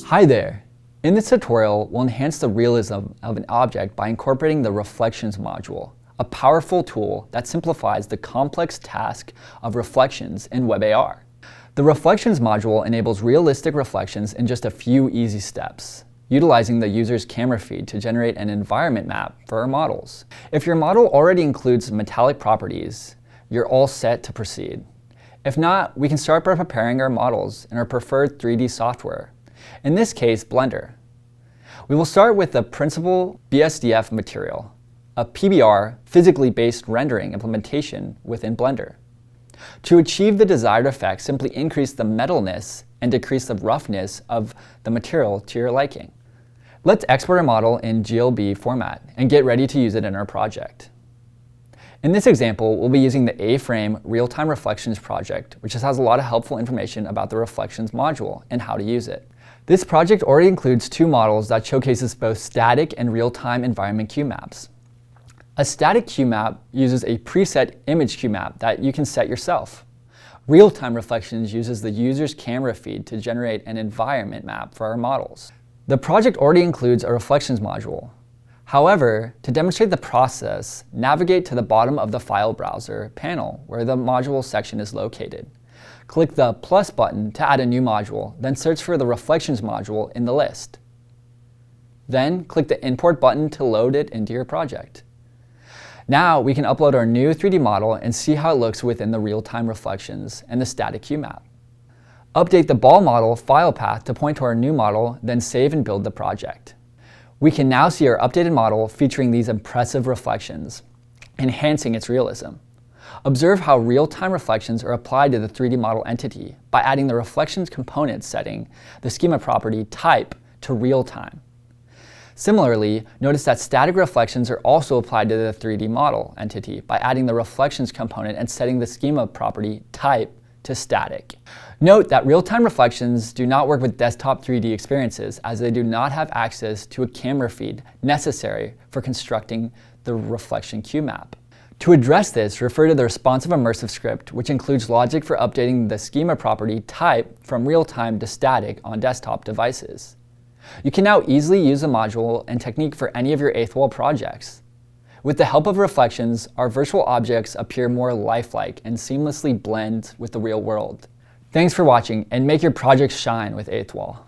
Hi there! In this tutorial, we'll enhance the realism of an object by incorporating the Reflections module, a powerful tool that simplifies the complex task of reflections in WebAR. The Reflections module enables realistic reflections in just a few easy steps, utilizing the user's camera feed to generate an environment map for our models. If your model already includes metallic properties, you're all set to proceed. If not, we can start by preparing our models in our preferred 3D software. In this case, Blender. We will start with the principal BSDF material, a PBR, physically based rendering implementation within Blender. To achieve the desired effect, simply increase the metalness and decrease the roughness of the material to your liking. Let's export our model in GLB format and get ready to use it in our project. In this example, we'll be using the A-Frame Real-Time Reflections project, which just has a lot of helpful information about the Reflections module and how to use it. This project already includes two models that showcases both static and real-time environment cue maps. A static cue map uses a preset image cue map that you can set yourself. Real-time Reflections uses the user's camera feed to generate an environment map for our models. The project already includes a Reflections module. However, to demonstrate the process, navigate to the bottom of the file browser panel where the module section is located. Click the plus button to add a new module, then search for the Reflections module in the list. Then click the import button to load it into your project. Now we can upload our new 3D model and see how it looks within the real-time reflections and the static cue map. Update the ball model file path to point to our new model, then save and build the project. We can now see our updated model featuring these impressive reflections, enhancing its realism. Observe how real-time reflections are applied to the 3D model entity by adding the reflections component setting the schema property type to real-time. Similarly, notice that static reflections are also applied to the 3D model entity by adding the reflections component and setting the schema property type to static. Note that real-time reflections do not work with desktop 3D experiences as they do not have access to a camera feed necessary for constructing the reflection cue map. To address this, refer to the responsive immersive script, which includes logic for updating the schema property type from real-time to static on desktop devices. You can now easily use the module and technique for any of your 8th wall projects. With the help of reflections, our virtual objects appear more lifelike and seamlessly blend with the real world. Thanks for watching, and make your projects shine with 8th wall.